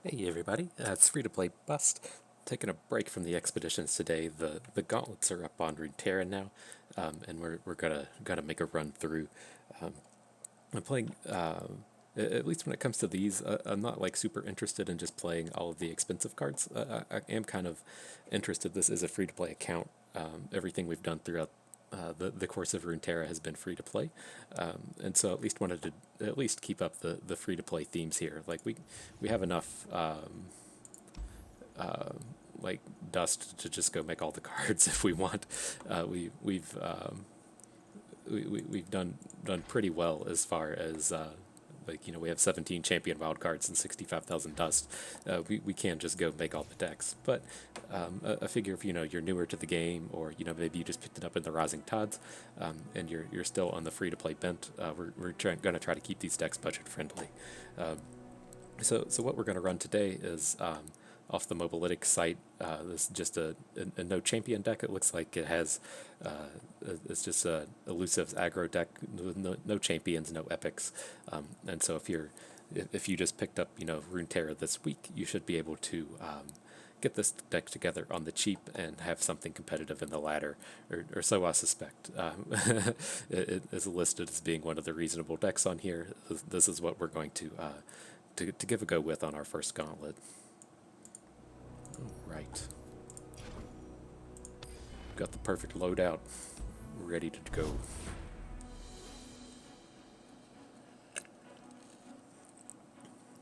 Hey everybody, it's free-to-play Bust. Taking a break from the expeditions today. The gauntlets are up on Runeterra now, and we're gonna make a run through. Um, I'm playing at least when it comes to these. I'm not like super interested in just playing all of the expensive cards. I am kind of interested. This is a free-to-play account. Everything we've done throughout the course of Runeterra has been free to play, and so at least wanted to at least keep up the free to play themes here. Like we have enough uh, like dust to just go make all the cards if we want. We've done pretty well as far as we have 17 champion wild cards and 65,000 dust. We can just go make all the decks. But I figure if you're newer to the game, or maybe you just picked it up in the Rising Tides, and you're still on the free to play bent, we're gonna try to keep these decks budget friendly. Um, so what we're going to run today is off the Mobalytics site. This is just a no champion deck. It looks like it has it's just a elusives aggro deck. No champions, no epics. And so if you just picked up Runeterra this week, you should be able to get this deck together on the cheap and have something competitive in the ladder, or so I suspect. It is listed as being one of the reasonable decks on here. This is what we're going to give a go with on our first gauntlet. Right. Got the perfect loadout ready to go.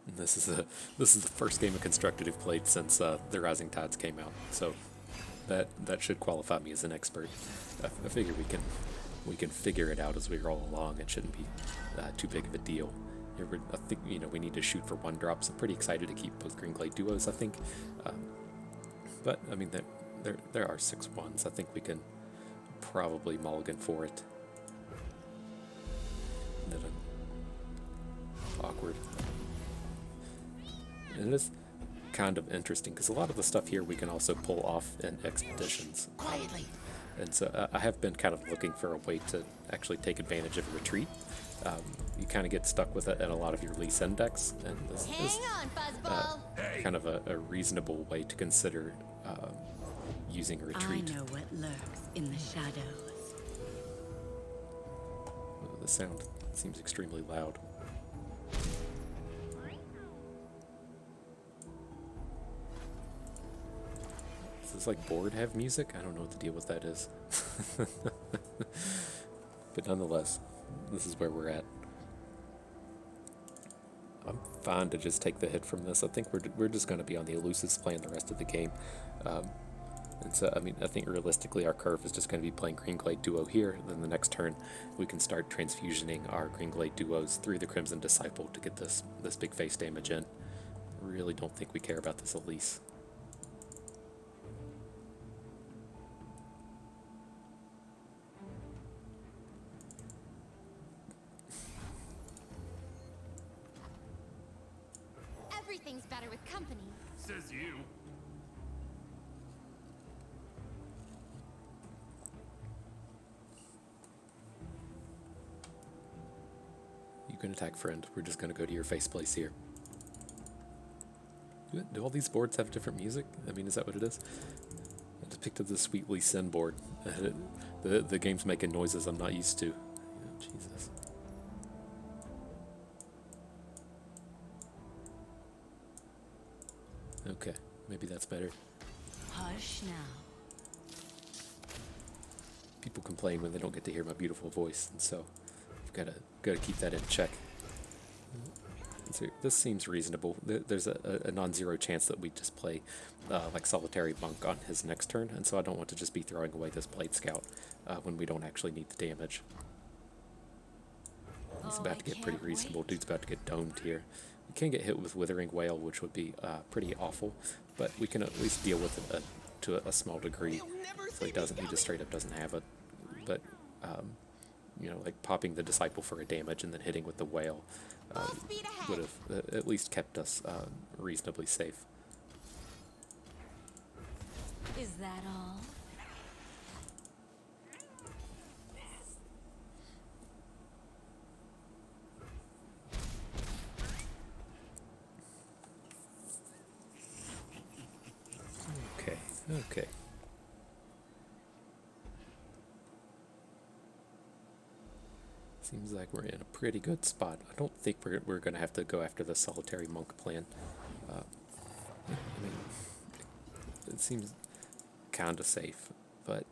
And this is the first game of Constructed I've played since the Rising Tides came out, so that should qualify me as an expert. I figure we can figure it out as we roll along. It shouldn't be too big of a deal. I think we need to shoot for one drops. I'm pretty excited to keep both Green Glade duos. I think, but I mean there are 6/1s. I think we can probably mulligan for it. And then awkward. And it is kind of interesting because a lot of the stuff here we can also pull off in expeditions. Quietly. And so I have been kind of looking for a way to actually take advantage of a retreat. You kind of get stuck with it in a lot of your Lease decks, and this is kind of a reasonable way to consider using a retreat. I know what lurks in the shadows. The sound seems extremely loud. Does this like board have music? I don't know what the deal with that is. But nonetheless, this is where we're at. I'm fine to just take the hit from this. I think we're just going to be on the elusives playing the rest of the game. And so, I mean, I think realistically our curve is just going to be playing Green Glade Duo here. Then the next turn we can start transfusioning our Green Glade Duos through the Crimson Disciple to get this big face damage in. Really don't think we care about this Elise. Everything's better with company. Says you. You can attack friend. We're just going to go to your face place here. Do all these boards have different music? I mean, is that what it is? I just picked up the Sweetly Sin board. The game's making noises I'm not used to. Oh, Jesus. Okay, maybe that's better. Hush now. People complain when they don't get to hear my beautiful voice, and so I've got to keep that in check. So this seems reasonable. There's a non-zero chance that we just play like Solitary Monk on his next turn, and so I don't want to just be throwing away this Blade Scout when we don't actually need the damage. He's about to get pretty reasonable. Dude's about to get domed here. We can get hit with Withering Wail, which would be pretty awful, but we can at least deal with it to a small degree. So he just straight up doesn't have it. But like popping the Disciple for a damage and then hitting with the Whale would have at least kept us reasonably safe. Is that all? Okay. Seems like we're in a pretty good spot. I don't think we're going to have to go after the solitary monk plan. I mean, it seems kind of safe, but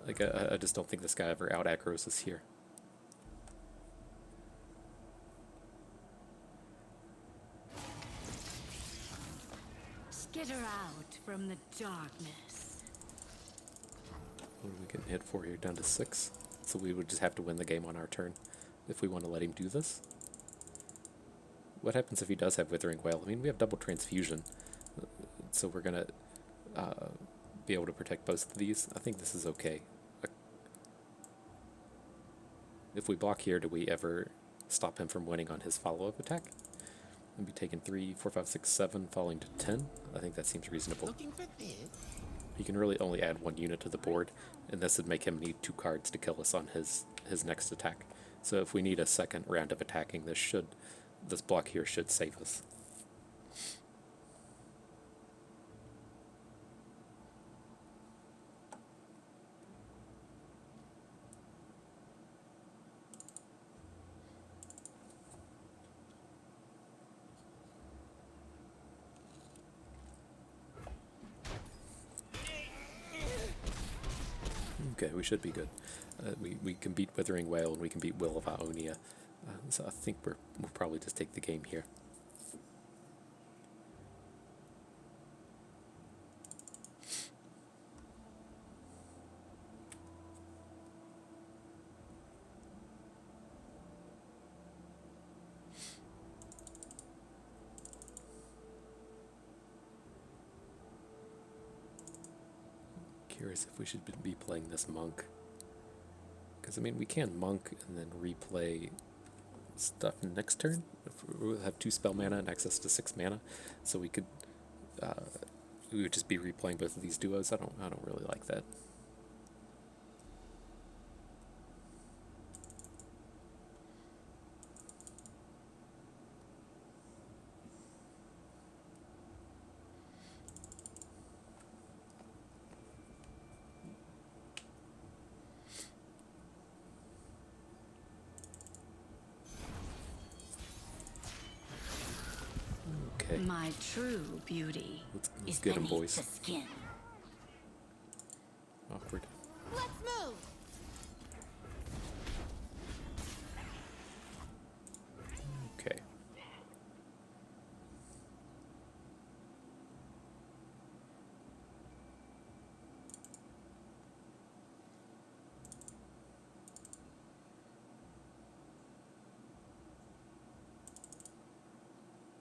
like I just don't think this guy ever out aggroes us here. Skitter out from the darkness. What are we getting hit for here? Down to 6. So we would just have to win the game on our turn if we want to let him do this. What happens if he does have Withering Wail? I mean, we have double transfusion, so we're going to be able to protect both of these. I think this is okay. If we block here, do we ever stop him from winning on his follow-up attack? We'll be taking 3, 4, 5, 6, 7, falling to 10. I think that seems reasonable. Looking for this? He can really only add 1 unit to the board, and this would make him need 2 cards to kill us on his next attack. So if we need a second round of attacking, this block here should save us. Okay, we should be good. We can beat Withering Wail and we can beat Will of Ionia. So I think we'll probably just take the game here. Curious if we should be playing this monk. Because, I mean, we can monk and then replay stuff next turn. We'll have 2 spell mana and access to 6 mana. So we could, we would just be replaying both of these duos. I don't really like that. Okay. My true beauty Let's is get him, beneath boys. the skin. Awkward. Let's move! Okay.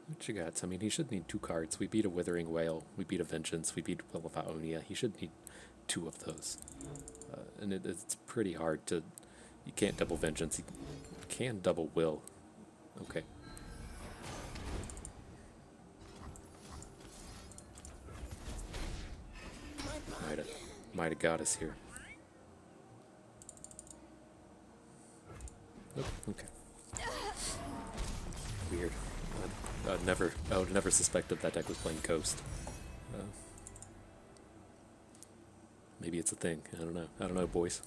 What you got? I mean, he should need 2 cards. We beat a Withering Wail, we beat a Vengeance, we beat Will of Ionia. He should need 2 of those. And it's pretty hard to... You can't double Vengeance. You can double Will. Okay. Might have got us here. Oh, okay. Weird. I would have never suspected that deck was playing Coast. Maybe it's a thing. I don't know. I don't know, boys.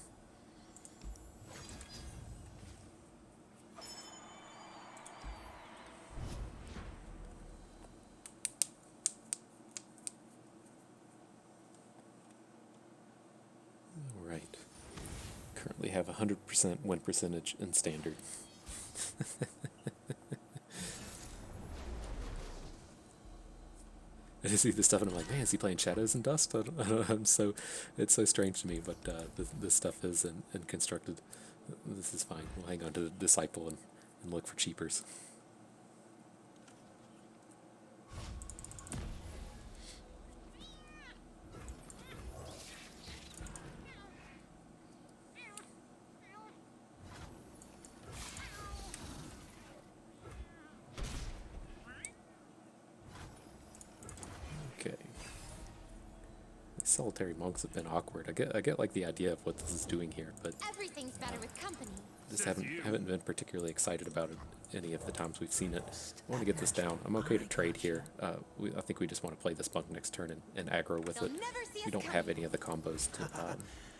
All right. Currently have 100% win percentage in Standard. I just see this stuff and I'm like, man, is he playing Shadows and Dust? I don't, it's so strange to me, but this stuff is in Constructed. This is fine. We'll hang on to the Disciple and look for cheapers. Solitary monks have been awkward. I get like the idea of what this is doing here, but Everything's better with company. just haven't been particularly excited about it any of the times we've seen it. I want to get this down. I'm okay to trade here. I think we just want to play this bunk next turn and aggro with it. We don't have any of the combos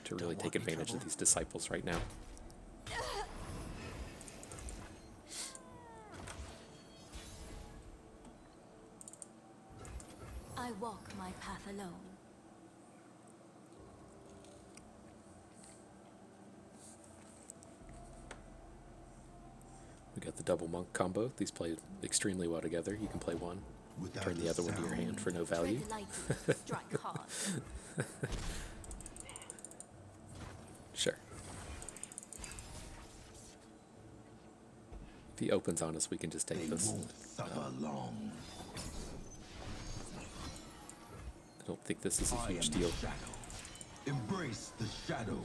to really take advantage of these disciples right now. I walk my path alone. We got the double monk combo. These play extremely well together. You can play one, turn the other one to your hand for no value. Strike hard. Sure. If he opens on us, we can just take this. I don't think this is a huge deal. Embrace the shadows.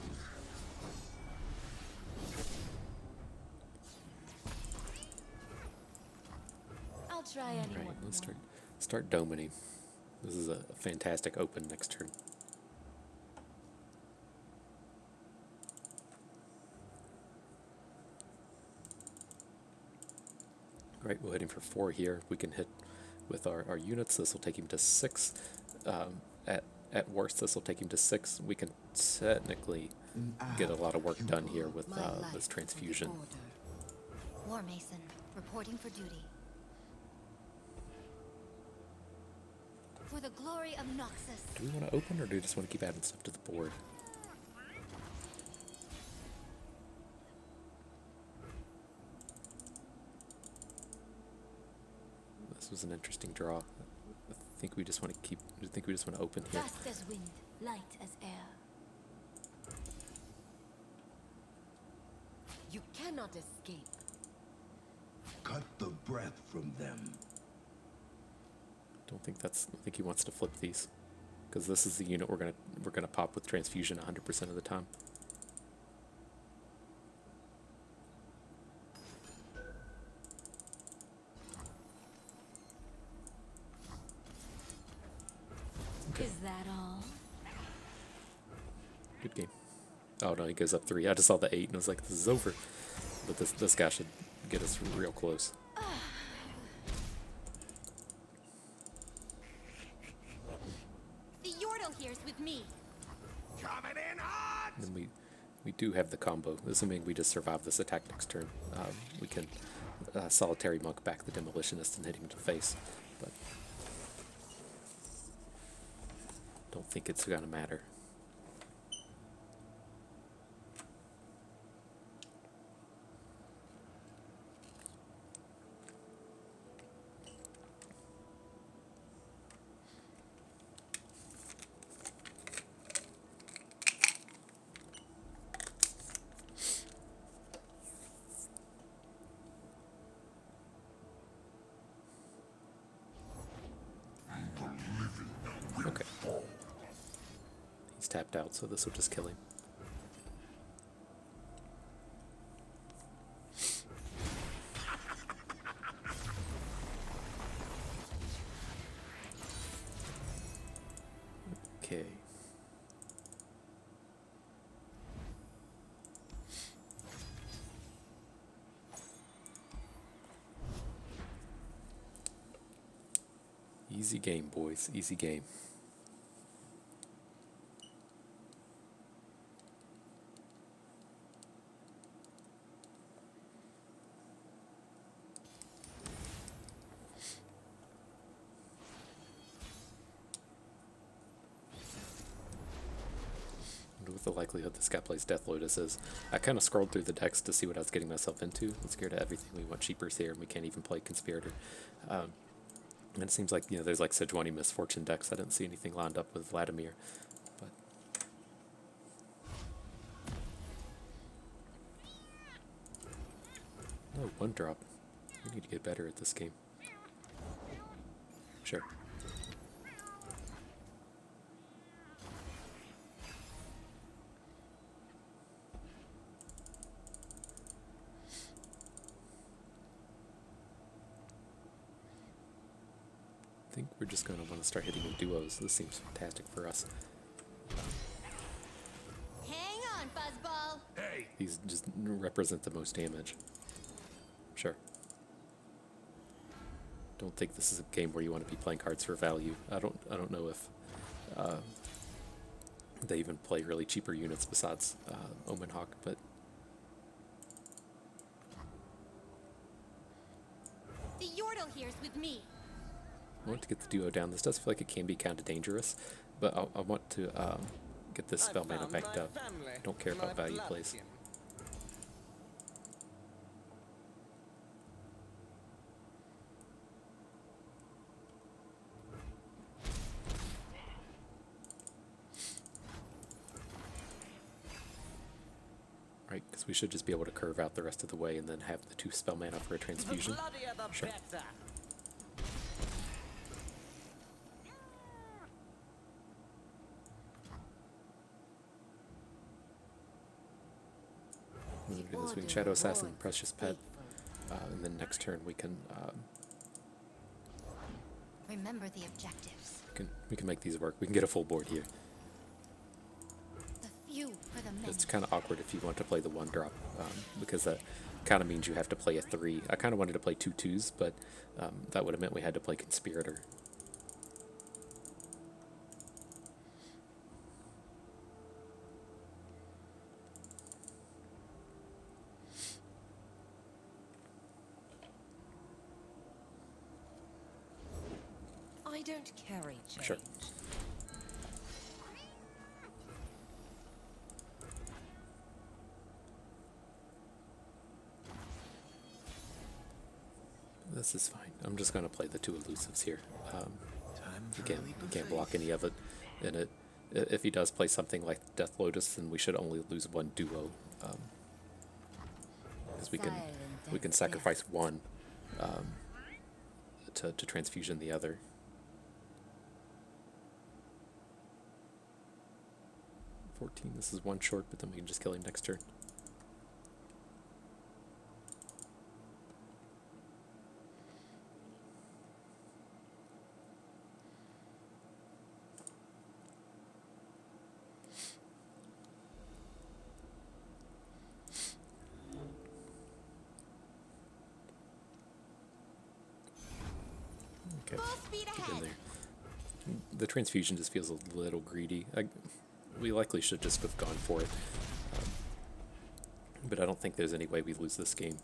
I'll try anyone. Right, let's start domining. This is a fantastic open next turn. Right, we're hitting for 4 here. We can hit with our units. This will take him to 6. At worst, this will take him to 6. We can technically get a lot of work done here with this transfusion. War Mason, reporting for duty. For the glory of Noxus. Do we want to open, or do we just want to keep adding stuff to the board? This was an interesting draw. I think we just want to keep. I think we just want to open here. Fast as wind, light as air. You cannot escape. Cut the breath from them. I think he wants to flip these, because this is the unit we're gonna pop with transfusion 100% of the time. Okay. Is that all? Good game. Oh no, he goes up 3. I just saw the 8 and I was like, this is over. But this guy should get us real close. The Yordle here's with me. Coming in hot. And then we do have the combo. Assuming we just survive this attack next turn, we can solitary monk back the demolitionist and hit him to the face. But don't think it's gonna matter. Okay. He's tapped out, so this will just kill him. Okay. Easy game, boys. Easy game. With the likelihood this guy plays Death Lotus is. I kind of scrolled through the decks to see what I was getting myself into. I'm scared of everything. We want Cheapers here, and we can't even play Conspirator. And it seems like, there's like Sejuani Misfortune decks. I didn't see anything lined up with Vladimir. But no, 1-drop. We need to get better at this game. Sure. I think we're just going to want to start hitting in duos. This seems fantastic for us. Hang on, Fuzzball. Hey, These just represent the most damage. Sure. Don't think this is a game where you want to be playing cards for value. I don't know if they even play really cheaper units besides Omen Hawk, but The Yordle here's with me. I want to get the duo down. This does feel like it can be kind of dangerous, but I want to get this spell mana backed up. I don't care about value plays. Right, because we should just be able to curve out the rest of the way and then have the 2 spell mana for a transfusion. Sure. This we can Shadow Assassin, Precious Pet, and then next turn we can Remember the objectives. we can make these work. We can get a full board here. The few for the many. It's kind of awkward if you want to play the 1-drop, because that kind of means you have to play a 3. I kind of wanted to play 2 2s, but that would have meant we had to play Conspirator. I don't carry change. Sure. This is fine. I'm just going to play the 2 elusives here. You can't block any of it. And if he does play something like Death Lotus, then we should only lose 1 duo. Because we can sacrifice 1 to transfusion the other. 14. This is 1 short, but then we can just kill him next turn. Okay, Full speed get in ahead. there. The transfusion just feels a little greedy. We likely should just have gone for it. But I don't think there's any way we lose this game.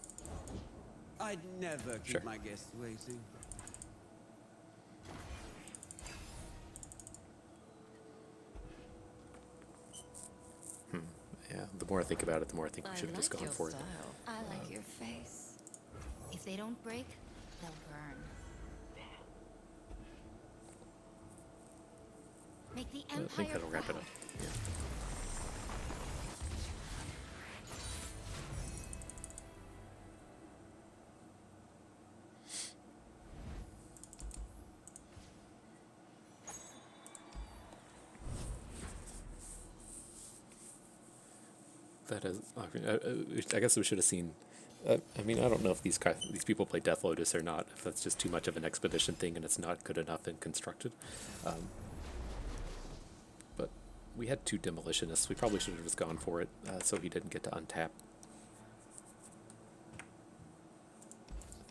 I'd never keep Sure. my guests waiting. Yeah, the more I think about it, the more I think we should have just gone for it. I like your face. If they don't break, they'll burn. Make the I Empire think that'll wrap it proud. up. Yeah. That is, I guess we should have seen. I mean, I don't know if these people play Death Lotus or not. If that's just too much of an expedition thing and it's not good enough and constructed. But we had 2 demolitionists. We probably should have just gone for it, so he didn't get to untap.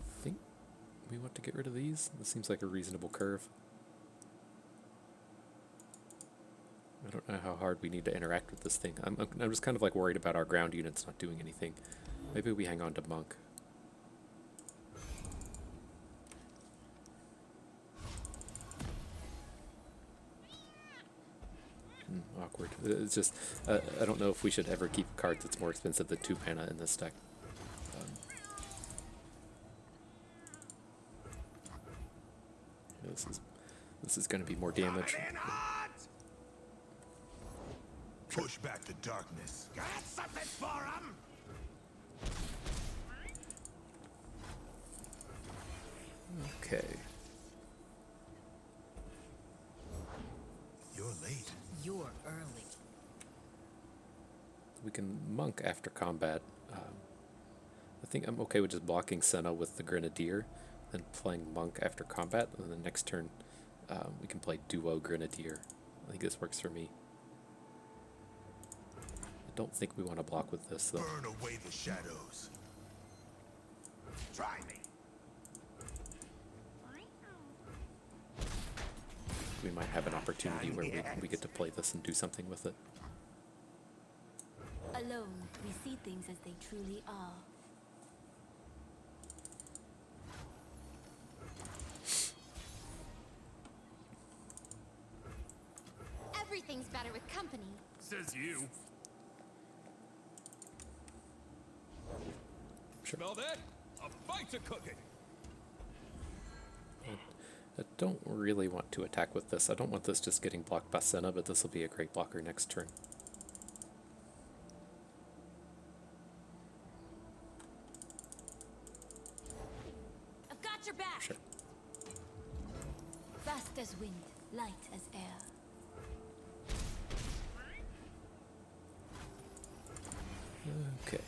I think we want to get rid of these. This seems like a reasonable curve. I don't know how hard we need to interact with this thing. I'm just kind of like worried about our ground units not doing anything. Maybe we hang on to Monk. Awkward. It's just, I don't know if we should ever keep a card that's more expensive than 2 mana in this deck. This is going to be more damage. Push back the darkness. Got something for him? Okay. You're late. You're early. We can Monk after combat. I think I'm okay with just blocking Senna with the Grenadier, then playing Monk after combat, and then the next turn we can play Duo Grenadier. I think this works for me. don't think we want to block with this, though. Burn away the shadows. Try me. We might have an opportunity where we get to play this and do something with it. Alone, we see things as they truly are. Everything's better with company. Says you. Sure. Smell that? A fight's a cooking. I don't really want to attack with this. I don't want this just getting blocked by Senna, but this will be a great blocker next turn. I've got your back. Sure. Fast as wind, light as air. Okay.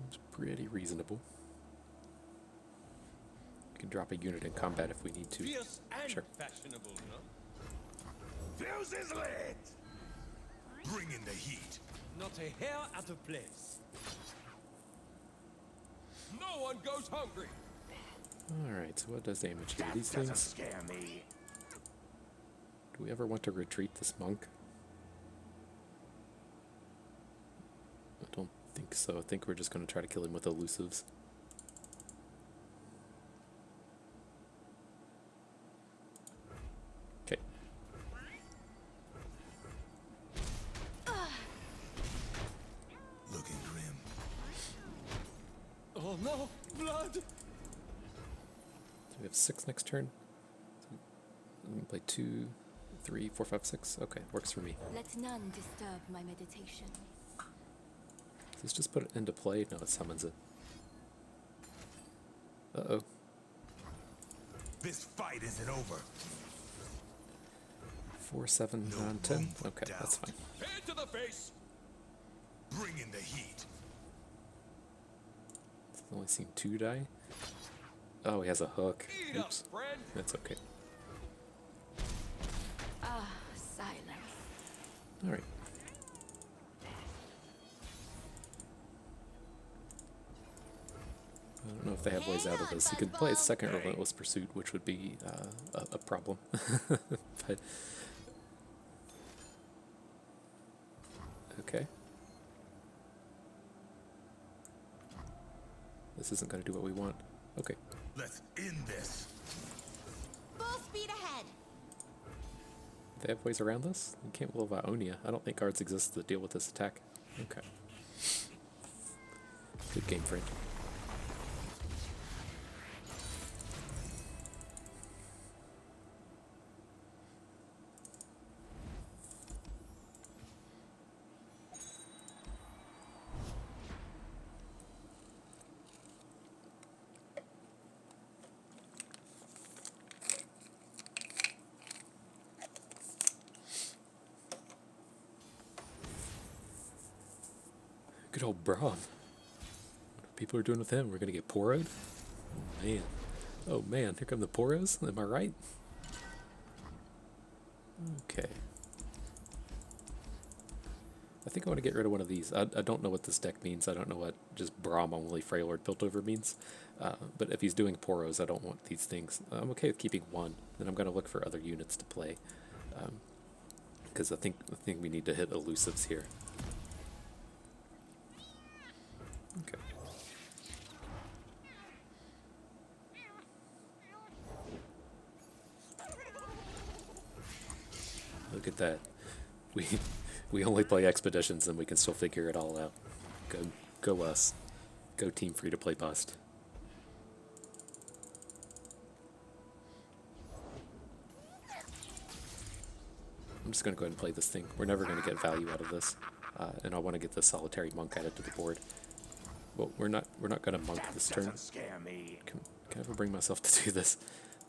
It's pretty reasonable. We can drop a unit in combat if we need to. Fierce and Sure. fashionable, no? Fuse is lit. Bring in the heat. Not a hair out of place. No one goes hungry. Alright, so what does damage do? That These doesn't things? scare me. Do we ever want to retreat this monk? I don't think so. I think we're just going to try to kill him with elusives. Okay. Looking grim. Oh no, blood! So we have 6 next turn. So we can play 2, 3, 4, 5, 6. Okay, works for me. Let none disturb my meditation. Does this just put it into play? No, it summons it. Uh-oh. This fight isn't over. 4, 7, No 9, 10. room for Okay, that's doubt. fine. Head to the face! Bring in the heat. I've only seen 2 die. Oh, he has a hook. Eat up, Oops. friend! That's okay. Ah, silence. Alright. I don't know if they have ways out of this. You could play a second Relentless Pursuit, which would be a problem. But okay. This isn't going to do what we want. Okay. Let's end this. Full speed ahead. They have ways around this? You can't will Ionia. I don't think cards exist to deal with this attack. Okay. Good game, friend. Good old Braum. People are doing with him. We're gonna get Poroed? Oh man. Oh man, here come the Poros. Am I right? Okay. I think I want to get rid of one of these. I don't know what this deck means. I don't know what just Braum only Freylord built over means. But if he's doing Poros, I don't want these things. I'm okay with keeping one. Then I'm gonna look for other units to play. Because I think we need to hit elusives here. Okay. Look at that. We only play expeditions and we can still figure it all out. Go us. Go team free to play bust. I'm just gonna go ahead and play this thing. We're never gonna get value out of this. And I want to get the solitary monk added to the board. Well, we're not gonna monk this turn. Doesn't scare me. Can I ever bring myself to do this?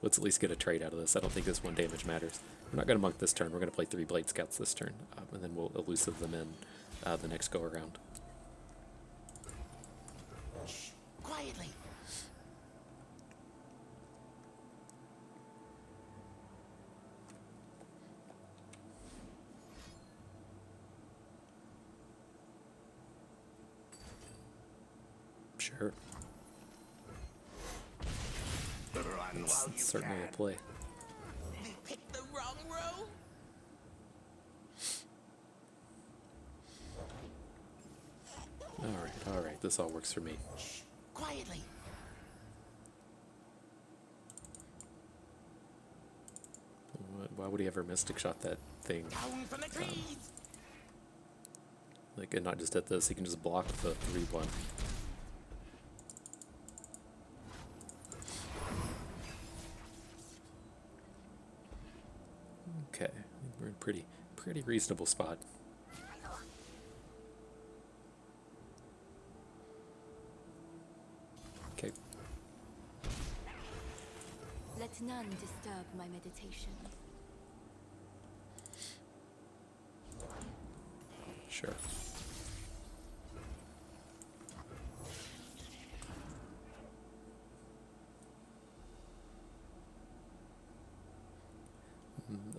Let's at least get a trade out of this. I don't think this 1 damage matters. We're not going to monk this turn. We're going to play 3 Blade Scouts this turn. And then we'll elusive them in the next go around. Shh, quietly. Sure. Run while you Certainly can. a play. We picked the wrong row. All right. This all works for me. Quietly. Why would he ever Mystic Shot that thing? Down from the trees. Like, and not just hit this, he can just block the 3-1. Okay, I think we're in pretty reasonable spot. Okay, Let none disturb my meditation. sure.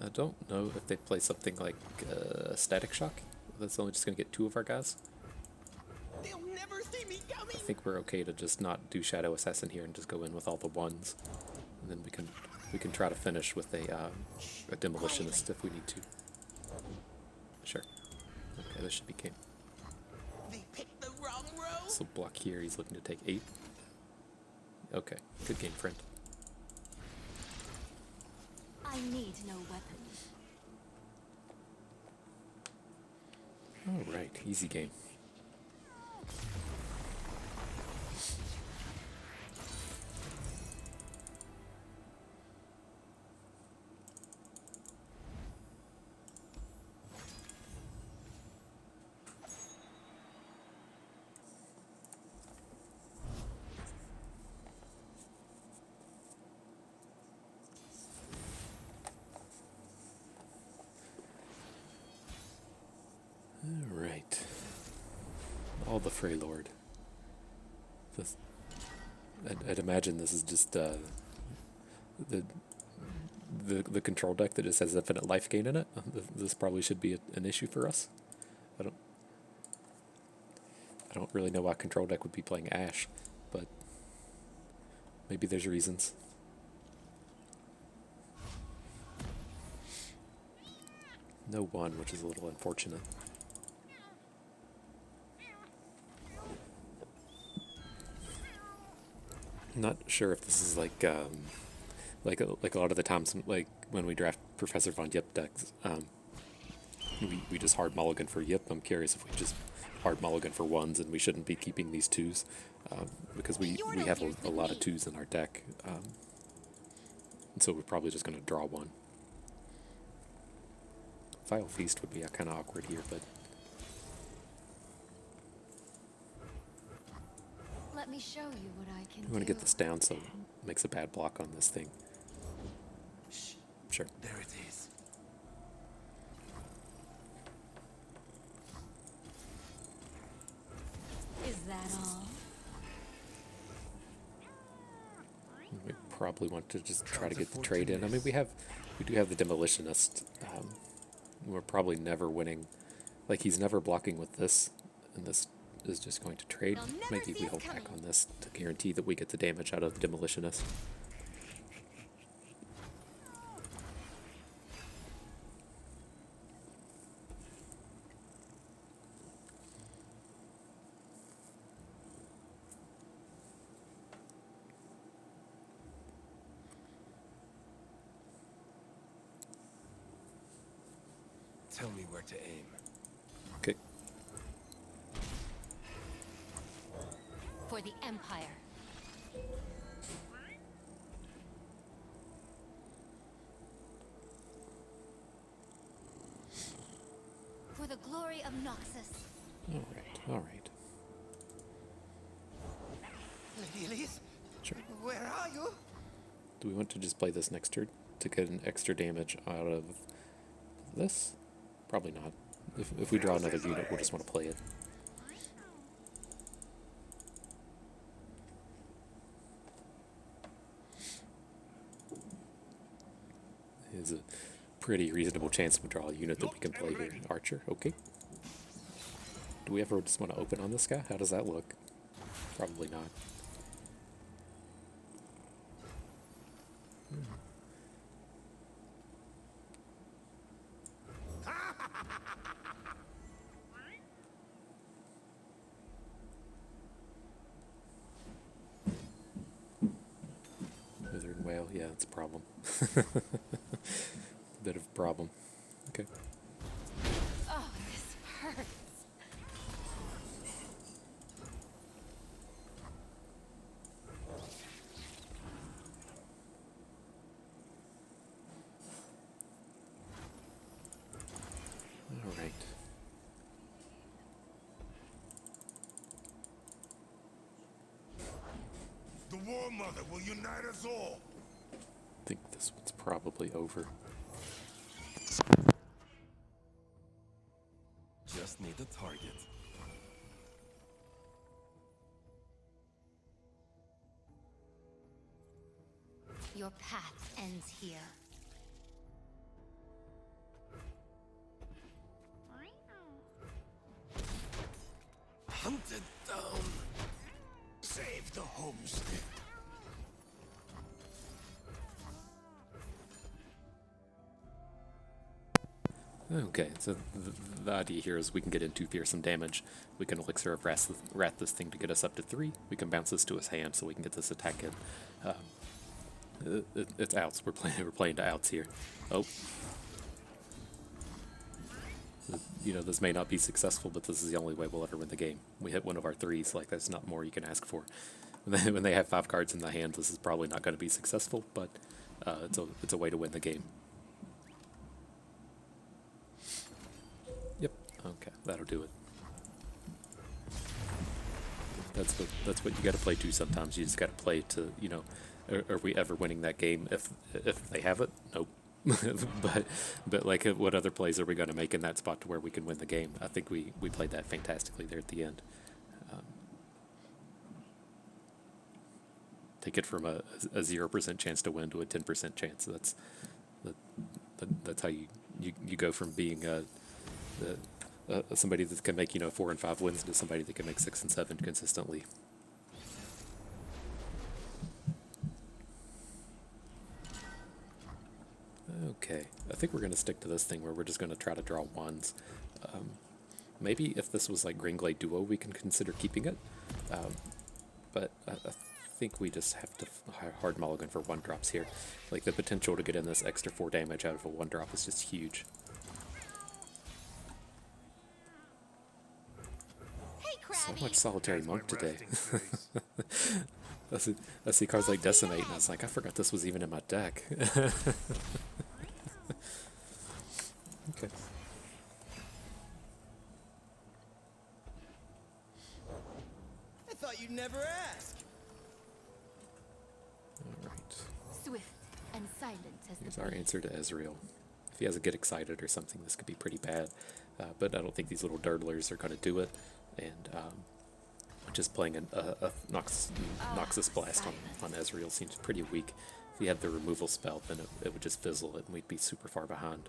I don't know if they play something like Static Shock. That's only just going to get 2 of our guys. They'll never see me coming. I think we're okay to just not do Shadow Assassin here and just go in with all the 1s, and then we can try to finish with a Demolitionist if we need to. Sure. Okay, this should be game. They picked the wrong row. So block here. He's looking to take 8. Okay, good game, friend. I need no weapon. All right, easy game. All right. All the Frey Lord. This, I'd imagine this is just the control deck that just has infinite life gain in it. This probably should be an issue for us. I don't really know why control deck would be playing Ash, but maybe there's reasons. No 1, which is a little unfortunate. Not sure if this is like a lot of the times like when we draft Professor Von Yip decks, we just hard mulligan for Yip. I'm curious if we just hard mulligan for 1s and we shouldn't be keeping these 2s, because we have a lot of 2s in our deck, and so we're probably just going to draw 1. Vile Feast would be kind of awkward here, but Let me show you what I can we want do. to get this down so it makes a bad block on this thing. Sure. There it is. Is that all? We probably want to just try to get the trade in. I mean, we do have the Demolitionist. We're probably never winning. Like, he's never blocking with this, and this is just going to trade. They'll never Maybe see we us hold back coming. on this to guarantee that we get the damage out of the Demolitionist. Tell me where to aim. Okay. For the Empire. For the glory of Noxus. All right. All right. Lady Elise, Sure. where are you? Do we want to just play this next turn to get an extra damage out of this? Probably not. If we draw another unit, we'll just want to play it. There's a pretty reasonable chance we draw a unit that we can play here. Archer, okay. Do we ever just want to open on this guy? How does that look? Probably not. Withering whale, yeah, it's a problem. Bit of a problem. Okay. Oh, this hurts. All right. The War Mother will unite us all. I think this one's probably over. Just need a target. Your path ends here. Hunted down. Save the homestead. Okay, so the idea here is we can get into fearsome damage. We can Elixir of Wrath this thing to get us up to 3. We can bounce this to his hand so we can get this attack in. It's outs. We're playing to outs here. Oh. You know, this may not be successful, but this is the only way we'll ever win the game. We hit one of our 3s, like there's not more you can ask for. When they have 5 cards in the hand, this is probably not going to be successful, but it's a way to win the game. Yep. Okay, that'll do it. That's what you got to play to sometimes. You just got to play to, you know, are we ever winning that game? If they have it, nope. but like, what other plays are we going to make in that spot to where we can win the game? I think we played that fantastically there at the end. Take it from a 0% chance to win to a 10% chance. That's how you go from being somebody that can make, you know, 4 and 5 wins to somebody that can make 6 and 7 consistently. Okay, I think we're going to stick to this thing where we're just going to try to draw 1s. Maybe if this was like Greenglade Duo, we can consider keeping it. But I think we just have to hard mulligan for 1-drops here. Like, the potential to get in this extra 4 damage out of a 1-drop is just huge. So much Solitary Monk today. I see cards like Decimate, and I was like, I forgot this was even in my deck. Okay. I thought you'd never ask. Alright. Swift and silent as Here's the our breeze. answer to Ezreal. If he has a Get Excited or something, this could be pretty bad. But I don't think these little Dirtlers are going to do it. And just playing a Noxus Blast on Ezreal seems pretty weak. If he had the removal spell, then it would just fizzle it and we'd be super far behind.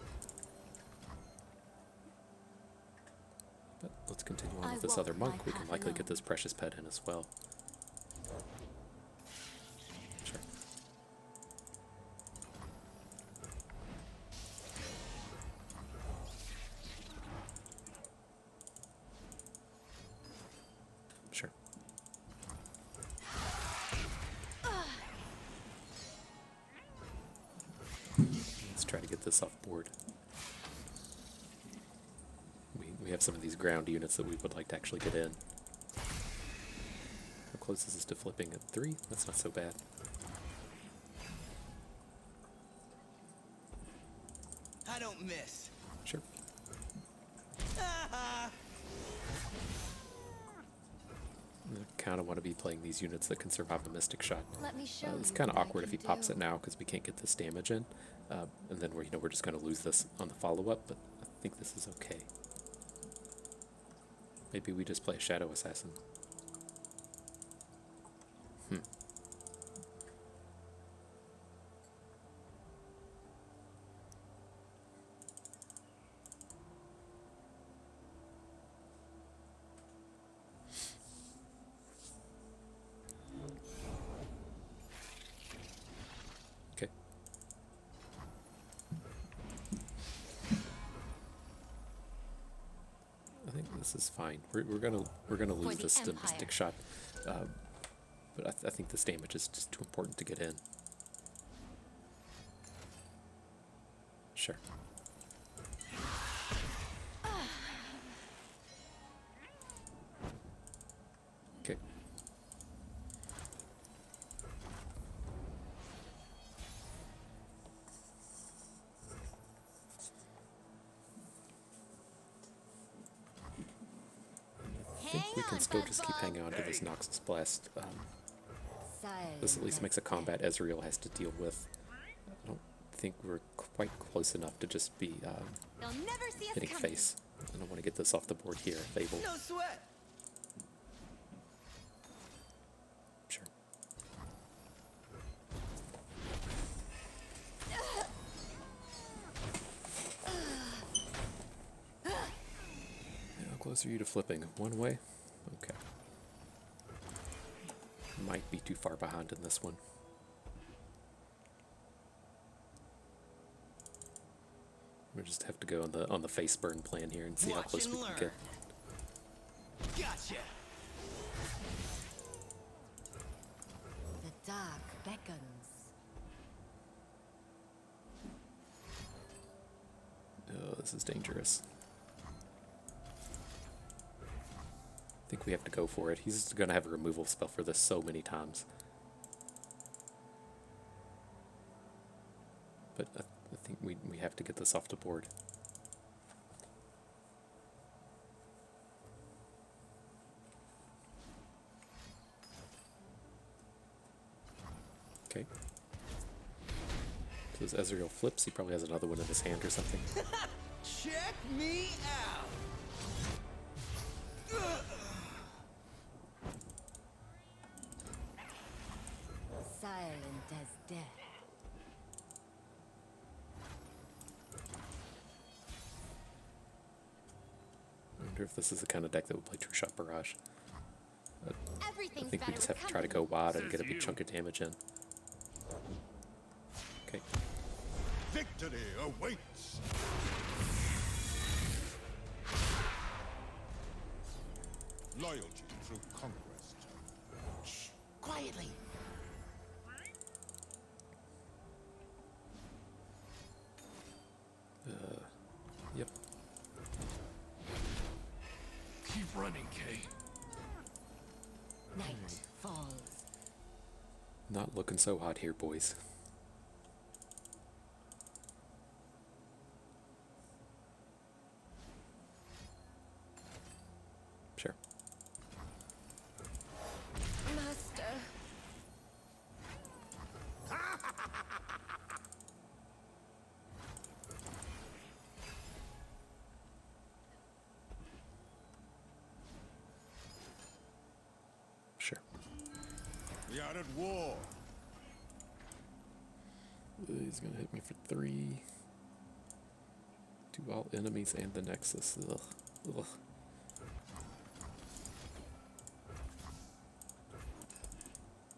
But let's continue on with this other monk. We can likely get this precious pet in as well. Sure. Sure. Let's try to get this off board. We have some of these ground units that we would like to actually get in. How close is this to flipping at 3? That's not so bad. I don't miss. Sure. I kind of want to be playing these units that can survive a Mystic Shot. Let me show It's you kind of what I awkward if he can pops do. it now because we can't get this damage in, and then we're just going to lose this on the follow-up. But I think this is okay. Maybe we just play a Shadow Assassin. this is fine. We're gonna lose the this to Empire. Mystic Shot, but I think this damage is just too important to get in. Sure. Okay. I think we can still just keep hanging on to this Noxus Blast. This at least makes a combat Ezreal has to deal with. I don't think we're quite close enough to just be They'll never see us hitting coming. face. I don't want to get this off the board here. Fable. No sweat. Sure. How close are you to flipping? One way? Okay. Might be too far behind in this one. We just have to go on the face burn plan here and see how Watch close and we can learn. get. Gotcha. The dark beckons. Oh, this is dangerous. I think we have to go for it. He's going to have a removal spell for this so many times. But I think we have to get this off the board. Okay. So as Ezreal flips, he probably has another one in his hand or something. Check me out. Silent as death. I wonder if this is the kind of deck that would play True Shot Barrage. I Everything's think we better just with have to try to company. go wide and get a big chunk of damage in. Okay. Victory awaits. Loyalty through conquest. Shh, quietly. Yep. Keep running, Kay. Night falls. Not looking so hot here, boys. Sure. Master. Sure. We are at war. He's gonna hit me for 3. To all enemies and the Nexus. Ugh. Ugh.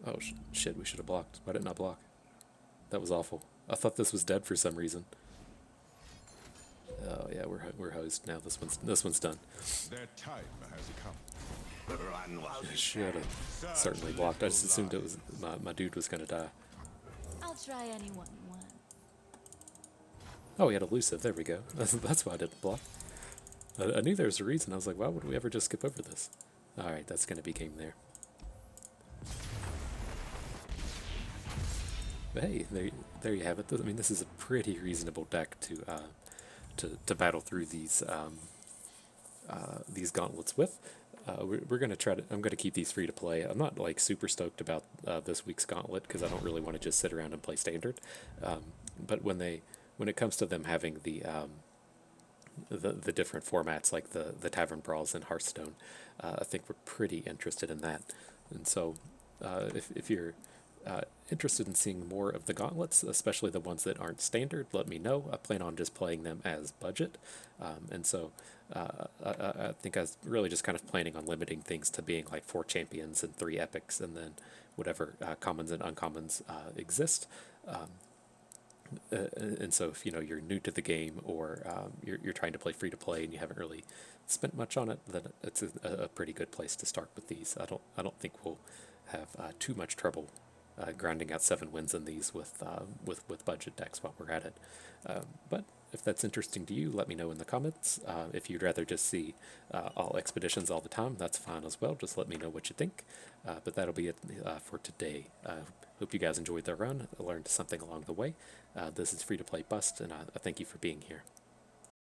Oh shit, we should have blocked. Why didn't I block? That was awful. I thought this was dead for some reason. Oh yeah, we're hosed now. This one's done. Their time has come. Should have certainly blocked. I just assumed it was my dude was gonna die. I'll try anyone once. Oh, he had elusive. There we go. That's why I didn't block. I knew there was a reason. I was like, why would we ever just skip over this? All right, that's gonna be game there. But hey, there you have it. I mean, this is a pretty reasonable deck to battle through these gauntlets with. We're gonna try to. I'm gonna keep these free to play. I'm not like super stoked about this week's gauntlet because I don't really want to just sit around and play standard. But when it comes to them having the different formats like the Tavern Brawls and Hearthstone, I think we're pretty interested in that. And so, if you're interested in seeing more of the gauntlets, especially the ones that aren't standard, let me know. I plan on just playing them as budget. And so I think I was really just kind of planning on limiting things to being like 4 champions and 3 epics, and then whatever commons and uncommons exist. And so if you're new to the game, or you're trying to play free to play and you haven't really spent much on it, then it's a pretty good place to start with these. I don't think we'll have too much trouble grinding out 7 wins in these with budget decks while we're at it. But if that's interesting to you, let me know in the comments. If you'd rather just see all expeditions all the time, that's fine as well. Just let me know what you think. But that'll be it for today. Hope you guys enjoyed the run, learned something along the way. This is Free to Play Bust, and I thank you for being here.